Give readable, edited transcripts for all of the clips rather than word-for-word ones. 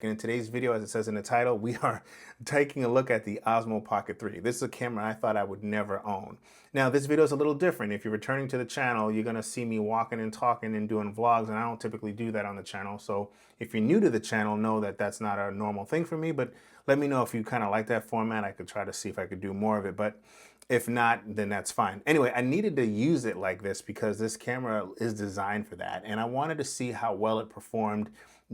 And in today's video, as it says in the title, we are taking a look at the Osmo Pocket 3. This is a camera I thought I would never own. Now, this video is a little different. If you're returning to the channel, you're gonna see me walking and talking and doing vlogs, and I don't typically do that on the channel. So if you're new to the channel, know that that's not a normal thing for me, but let me know if you kind of like that format. I could try to see if I could do more of it, but if not, then that's fine. Anyway, I needed to use it like this because this camera is designed for that, and I wanted to see how well it performed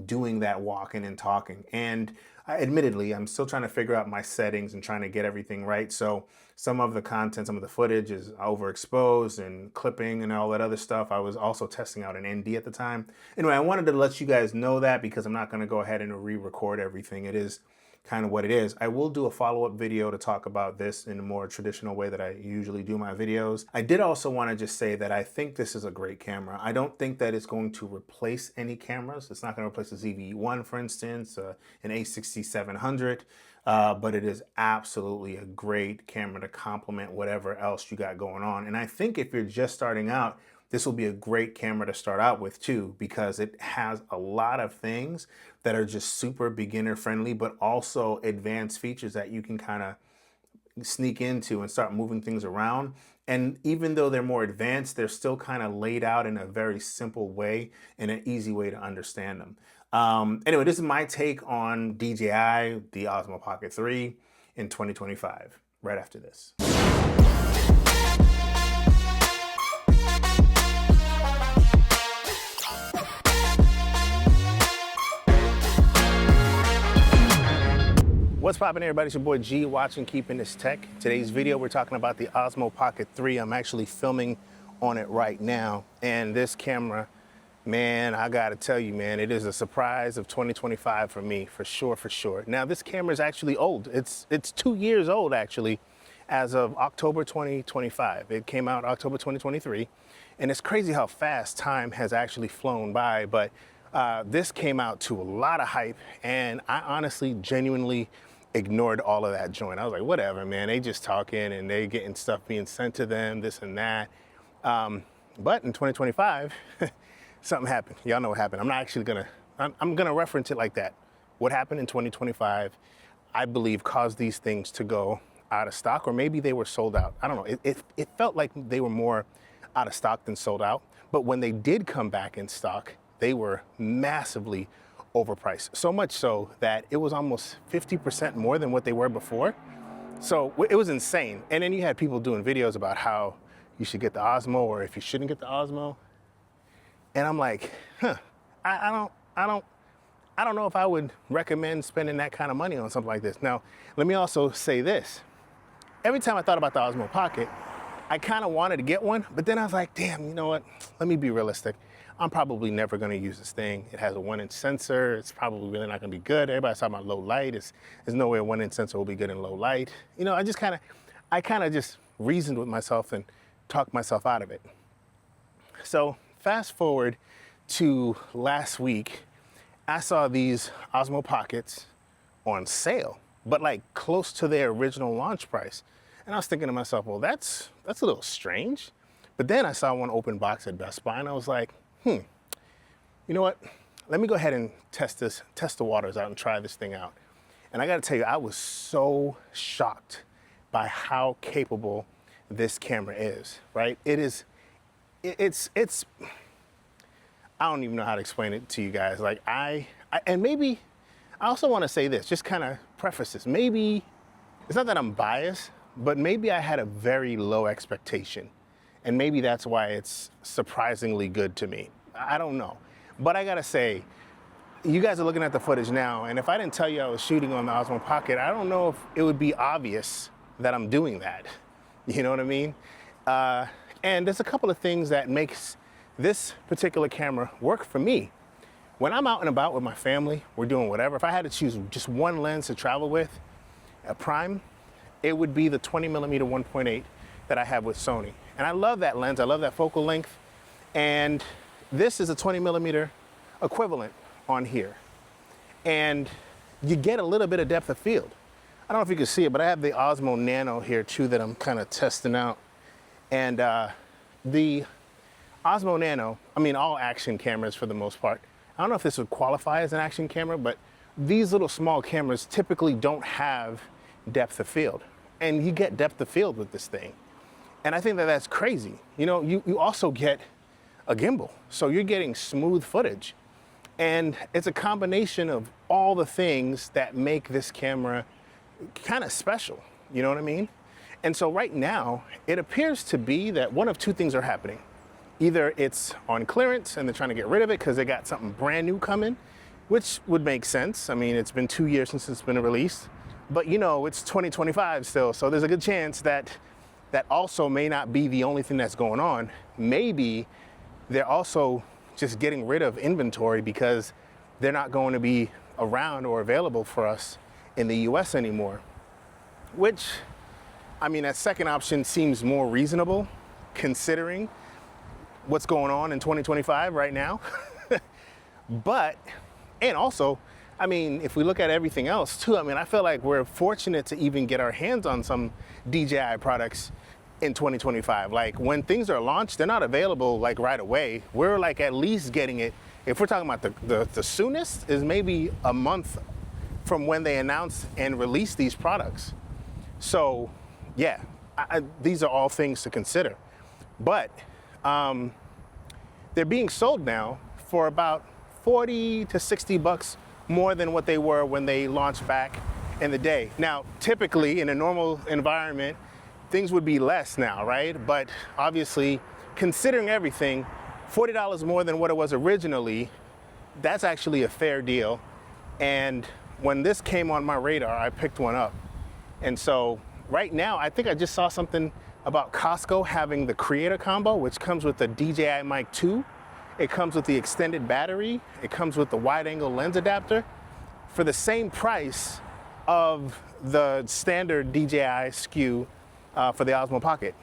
doing that walking and talking. And admittedly, I'm still trying to figure out my settings and trying to get everything right. So some of the content, some of the footage is overexposed and clipping and all that other stuff. I was also testing out an ND at the time. Anyway, I wanted to let you guys know that because I'm not going to go ahead and re-record everything. It is kind of what it is. I will do a follow-up video to talk about this in a more traditional way that I usually do my videos. I did also want to just say that I think this is a great camera. I don't think that it's going to replace any cameras. It's not going to replace a ZV-1, for instance, an A6700, but it is absolutely a great camera to complement whatever else you got going on. And I think if you're just starting out, this will be a great camera to start out with too, because it has a lot of things that are just super beginner friendly, but also advanced features that you can kind of sneak into and start moving things around. And even though they're more advanced, they're still kind of laid out in a very simple way and an easy way to understand them. Anyway, this is my take on DJI, the Osmo Pocket 3 in 2025, right after this. What's poppin', everybody? It's your boy G, watching Keeping This Tech. Today's video, we're talking about the Osmo Pocket 3. I'm actually filming on it right now. And this camera, man, I gotta tell you, man, it is a surprise of 2025 for me, for sure, for sure. Now, this camera is actually old. It's 2 years old, actually, as of October 2025. It came out October 2023. And it's crazy how fast time has actually flown by, but this came out to a lot of hype, and I honestly, genuinely ignored all of that joint. I was like, whatever, man, they just talking and they getting stuff being sent to them, this and that. But in 2025, something happened. Y'all know what happened. I'm not actually I'm gonna reference it like that. What happened in 2025, I believe, caused these things to go out of stock, or maybe they were sold out. I don't know. It felt like they were more out of stock than sold out. But when they did come back in stock, they were massively overpriced. So much so that it was almost 50% more than what they were before. So it was insane. And then you had people doing videos about how you should get the Osmo or if you shouldn't get the Osmo. And I'm like, I don't know if I would recommend spending that kind of money on something like this. Now, let me also say this. Every time I thought about the Osmo Pocket, I kind of wanted to get one, but then I was like, damn, you know what? Let me be realistic. I'm probably never going to use this thing. It has a 1-inch sensor. It's probably really not going to be good. Everybody's talking about low light. There's no way a 1-inch sensor will be good in low light. You know, I kind of just reasoned with myself and talked myself out of it. So fast forward to last week, I saw these Osmo Pockets on sale, but like close to their original launch price. And I was thinking to myself, well, that's a little strange. But then I saw one open box at Best Buy, and I was like, you know what? Let me go ahead and test the waters out and try this thing out. And I gotta tell you, I was so shocked by how capable this camera is, right? It's, I don't even know how to explain it to you guys. Like and maybe, I also wanna say this, just kind of preface this. Maybe, it's not that I'm biased, but maybe I had a very low expectation. And maybe that's why it's surprisingly good to me. I don't know. But I gotta say, you guys are looking at the footage now, and if I didn't tell you I was shooting on the Osmo Pocket, I don't know if it would be obvious that I'm doing that. You know what I mean? And there's a couple of things that makes this particular camera work for me. When I'm out and about with my family, we're doing whatever. If I had to choose just one lens to travel with, a prime, it would be the 20mm 1.8 that I have with Sony. And I love that lens, I love that focal length. And this is a 20mm equivalent on here. And you get a little bit of depth of field. I don't know if you can see it, but I have the Osmo Nano here too that I'm kind of testing out. And the Osmo Nano, I mean, all action cameras for the most part. I don't know if this would qualify as an action camera, but these little small cameras typically don't have depth of field. And you get depth of field with this thing. And I think that that's crazy. You know, you also get a gimbal. So you're getting smooth footage. And it's a combination of all the things that make this camera kind of special. You know what I mean? And so right now, it appears to be that one of two things are happening. Either it's on clearance and they're trying to get rid of it because they got something brand new coming, which would make sense. I mean, it's been 2 years since it's been released, but you know, it's 2025 still. So there's a good chance that that also may not be the only thing that's going on. Maybe they're also just getting rid of inventory because they're not going to be around or available for us in the US anymore, which, I mean, that second option seems more reasonable considering what's going on in 2025 right now. But, and also, I mean, if we look at everything else too, I mean, I feel like we're fortunate to even get our hands on some DJI products in 2025. Like when things are launched, they're not available like right away. We're like at least getting it. If we're talking about the soonest is maybe a month from when they announce and release these products. So yeah, these are all things to consider. But they're being sold now for about 40 to 60 bucks more than what they were when they launched back in the day. Now, typically in a normal environment, things would be less now, right? But obviously, considering everything, $40 more than what it was originally, that's actually a fair deal. And when this came on my radar, I picked one up. And so right now, I think I just saw something about Costco having the Creator Combo, which comes with the DJI Mic 2. It comes with the extended battery. It comes with the wide angle lens adapter for the same price of the standard DJI SKU for the Osmo Pocket.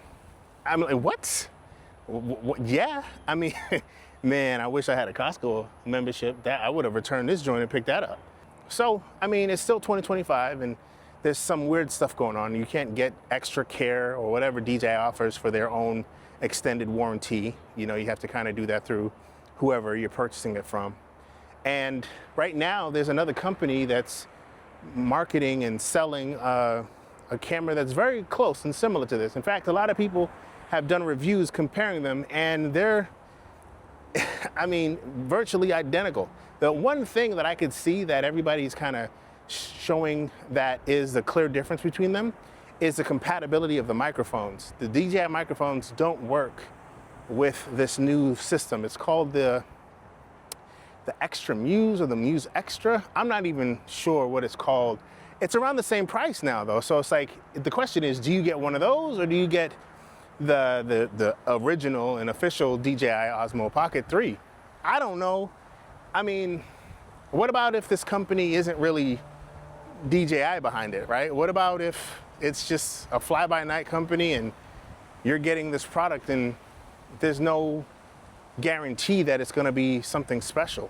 I'm like, what? Yeah, I mean, man, I wish I had a Costco membership. That I would have returned this joint and picked that up. So, I mean, it's still 2025 and there's some weird stuff going on. You can't get extra care or whatever DJI offers for their own extended warranty. You know, you have to kind of do that through whoever you're purchasing it from. And right now, there's another company that's marketing and selling a camera that's very close and similar to this. In fact, a lot of people have done reviews comparing them, and they're, I mean, virtually identical. The one thing that I could see that everybody's kind of showing that is the clear difference between them is the compatibility of the microphones. The DJI microphones don't work with this new system. It's called the Extra Muse or the Muse Extra. I'm not even sure what it's called. It's around the same price now though. So it's like, the question is, do you get one of those or do you get the original and official DJI Osmo Pocket 3? I don't know. I mean, what about if this company isn't really DJI behind it, right? What about if it's just a fly-by-night company and you're getting this product and there's no guarantee that it's gonna be something special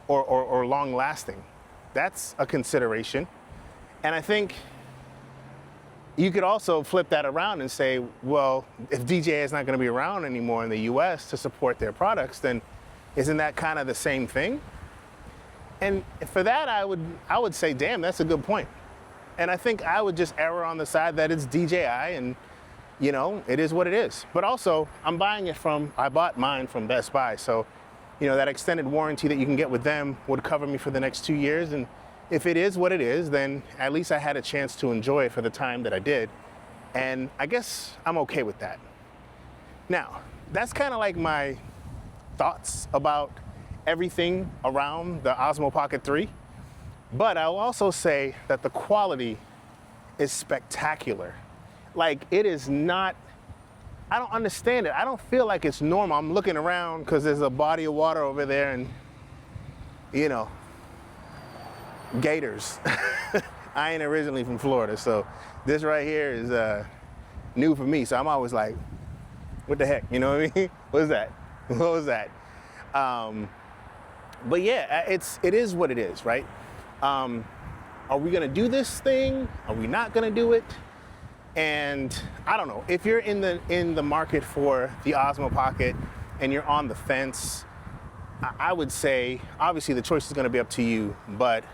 or long-lasting? That's a consideration. And I think you could also flip that around and say, well, if DJI is not gonna be around anymore in the US to support their products, then isn't that kind of the same thing? And for that, I would say, damn, that's a good point. And I think I would just err on the side that it's DJI and, you know, it is what it is. But also, I bought mine from Best Buy. So, you know, that extended warranty that you can get with them would cover me for the next 2 years. And if it is what it is, then at least I had a chance to enjoy it for the time that I did. And I guess I'm okay with that. Now, that's kind of like my thoughts about everything around the Osmo Pocket 3, but I'll also say that the quality is spectacular. Like, it is not, I don't understand it. I don't feel like it's normal. I'm looking around because there's a body of water over there and, you know, gators. I ain't originally from Florida, so this right here is new for me. So I'm always like, what the heck, you know what I mean? What is that? What was that? But yeah, it is what it is, right? Are we gonna do this thing? Are we not gonna do it? And I don't know, if you're in the market for the Osmo Pocket and you're on the fence, I would say, obviously the choice is gonna be up to you, but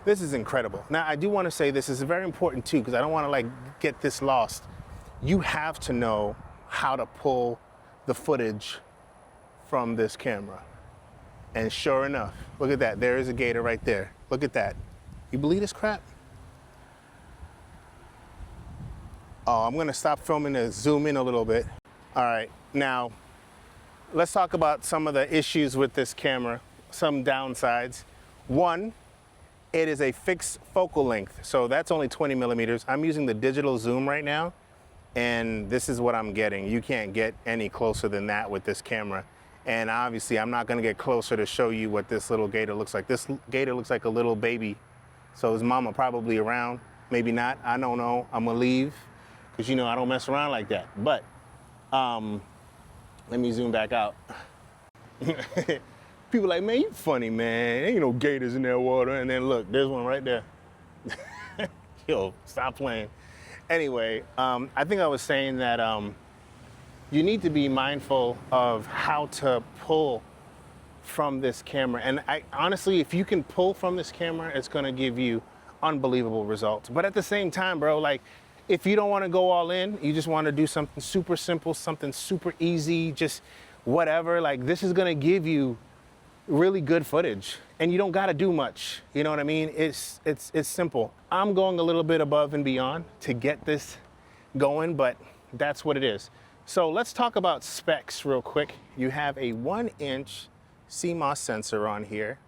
this is incredible. Now, I do wanna say this is very important too, because I don't wanna like get this lost. You have to know how to pull the footage from this camera. And sure enough, look at that, there is a gator right there. Look at that. You believe this crap? Oh, I'm gonna stop filming to zoom in a little bit. All right, now, let's talk about some of the issues with this camera, some downsides. One, it is a fixed focal length, so that's only 20 millimeters. I'm using the digital zoom right now, and this is what I'm getting. You can't get any closer than that with this camera. And obviously, I'm not gonna get closer to show you what this little gator looks like. This gator looks like a little baby, so his mama probably around, maybe not, I don't know. I'm gonna leave, because you know I don't mess around like that. But let me zoom back out. People like, man, you funny, man. Ain't no gators in that water. And then look, there's one right there. Yo, stop playing. Anyway, I think I was saying that you need to be mindful of how to pull from this camera. And honestly, if you can pull from this camera, it's gonna give you unbelievable results. But at the same time, bro, like, if you don't wanna go all in, you just wanna do something super simple, something super easy, just whatever, like this is gonna give you really good footage, and you don't gotta do much. You know what I mean? It's simple. I'm going a little bit above and beyond to get this going, but that's what it is. So let's talk about specs real quick. You have a 1-inch CMOS sensor on here.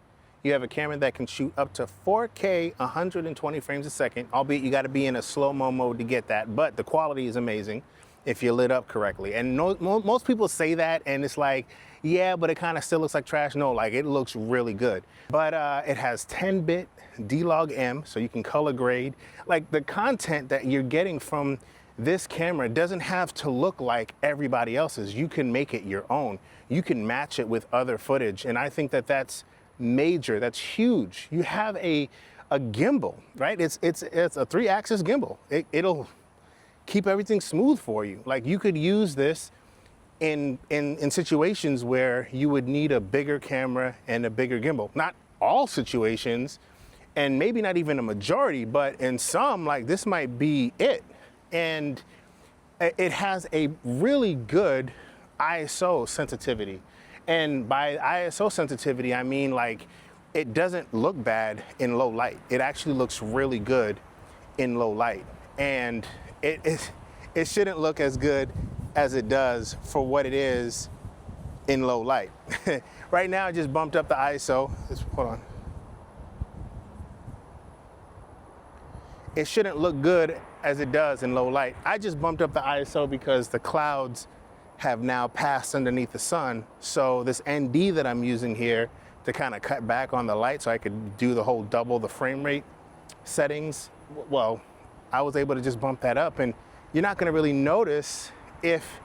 You have a camera that can shoot up to 4K 120 frames a second, albeit you gotta be in a slow-mo mode to get that, but the quality is amazing if you're lit up correctly. And most people say that, and it's like, yeah, but it kind of still looks like trash. No, like it looks really good. But it has 10-bit D-Log M, so you can color grade. Like the content that you're getting from this camera doesn't have to look like everybody else's. You can make it your own. You can match it with other footage, and I think that that's major, that's huge. You have a gimbal, right? It's a 3-axis gimbal. It'll keep everything smooth for you. Like you could use this in situations where you would need a bigger camera and a bigger gimbal. Not all situations, and maybe not even a majority, but in some, like this might be it. And it has a really good ISO sensitivity. And by ISO sensitivity, I mean like it doesn't look bad in low light. It actually looks really good in low light. And it shouldn't look as good as it does for what it is in low light. Right now, I just bumped up the ISO. Hold on. It shouldn't look good as it does in low light. I just bumped up the ISO because the clouds have now passed underneath the sun. So this ND that I'm using here to kind of cut back on the light so I could do the whole double the frame rate settings, well, I was able to just bump that up, and you're not gonna really notice if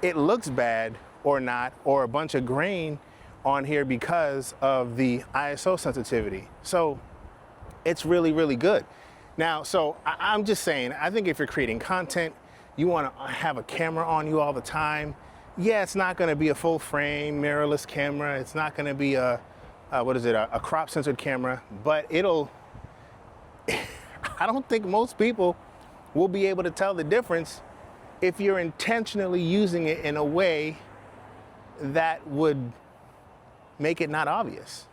it looks bad or not, or a bunch of grain on here because of the ISO sensitivity. So it's really, really good. Now, so I'm just saying, I think if you're creating content, you wanna have a camera on you all the time. Yeah, it's not gonna be a full frame mirrorless camera. It's not gonna be a crop censored camera, but it'll, I don't think most people will be able to tell the difference if you're intentionally using it in a way that would make it not obvious.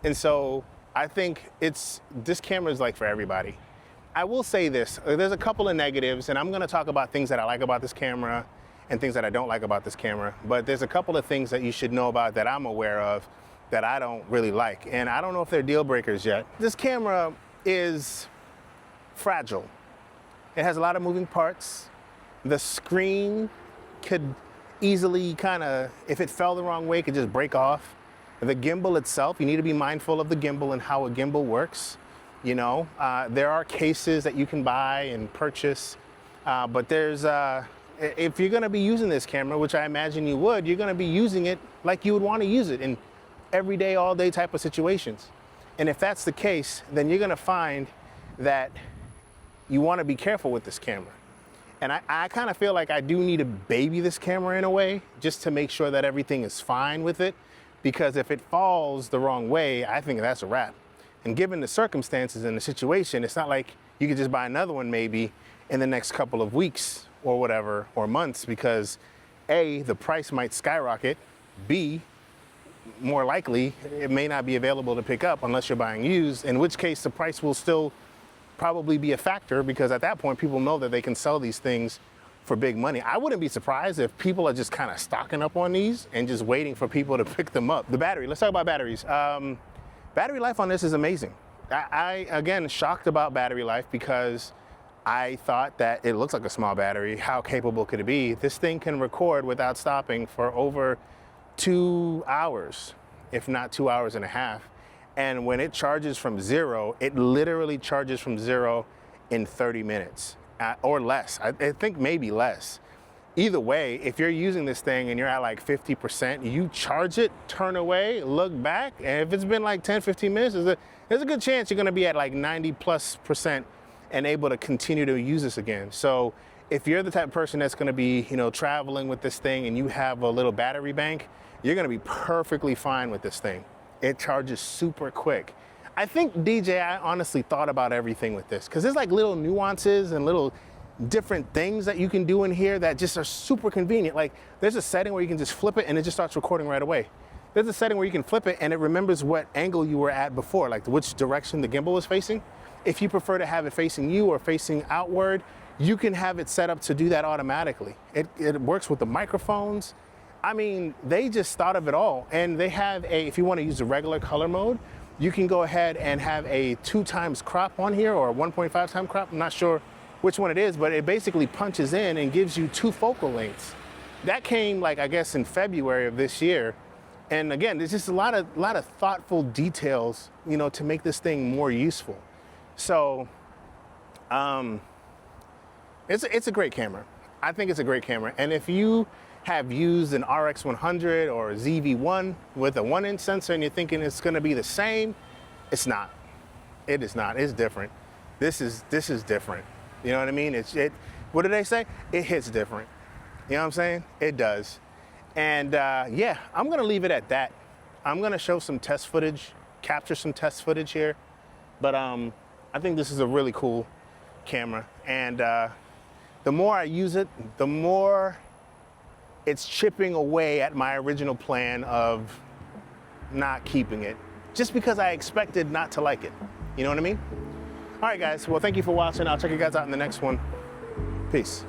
And so I think this camera is like for everybody. I will say this, there's a couple of negatives, and I'm gonna talk about things that I like about this camera and things that I don't like about this camera, but there's a couple of things that you should know about that I'm aware of that I don't really like. And I don't know if they're deal breakers yet. This camera is fragile. It has a lot of moving parts. The screen could easily if it fell the wrong way, could just break off. The gimbal itself, you need to be mindful of the gimbal and how a gimbal works. You know, there are cases that you can buy and purchase, but there's, if you're gonna be using this camera, which I imagine you would, you're gonna be using it like you would wanna use it in everyday, all day type of situations. And if that's the case, then you're gonna find that you wanna be careful with this camera. And I kind of feel like I do need to baby this camera in a way, just to make sure that everything is fine with it, because if it falls the wrong way, I think that's a wrap. And given the circumstances and the situation, it's not like you could just buy another one maybe in the next couple of weeks or whatever, or months, because A, the price might skyrocket, B, more likely it may not be available to pick up unless you're buying used, in which case the price will still probably be a factor, because at that point people know that they can sell these things for big money. I wouldn't be surprised if people are just kind of stocking up on these and just waiting for people to pick them up. The battery, let's talk about batteries. Battery life on this is amazing. I again, shocked about battery life because I thought that it looks like a small battery. How capable could it be? This thing can record without stopping for over 2 hours, if not 2 hours and a half. And when it charges from zero, it literally charges from zero in 30 minutes or less. I think maybe less. Either way, if you're using this thing and you're at like 50%, you charge it, turn away, look back, and if it's been like 10, 15 minutes, there's a good chance you're gonna be at like 90+% and able to continue to use this again. So if you're the type of person that's gonna be, traveling with this thing and you have a little battery bank, you're gonna be perfectly fine with this thing. It charges super quick. I think DJI honestly thought about everything with this, because there's like little nuances and little different things that you can do in here that just are super convenient. Like there's a setting where you can just flip it and it just starts recording right away. There's a setting where you can flip it and it remembers what angle you were at before, like which direction the gimbal was facing. If you prefer to have it facing you or facing outward, you can have it set up to do that automatically. It works with the microphones. I mean, they just thought of it all. And they have if you want to use the regular color mode, you can go ahead and have a 2x crop on here or a 1.5x crop. I'm not sure which one it is, but it basically punches in and gives you 2 focal lengths. That came like, I guess, in February of this year. And again, there's just a lot of thoughtful details, to make this thing more useful. So it's a great camera. I think it's a great camera. And if you have used an RX100 or a ZV-1 with a 1-inch sensor and you're thinking it's gonna be the same, it's not. It is not, it's different. This is different. You know what I mean? What do they say? It hits different. You know what I'm saying? It does. And yeah, I'm gonna leave it at that. I'm gonna show some test footage, capture some test footage here. But I think this is a really cool camera. And the more I use it, the more it's chipping away at my original plan of not keeping it, just because I expected not to like it. You know what I mean? All right, guys. Well, thank you for watching. I'll check you guys out in the next one. Peace.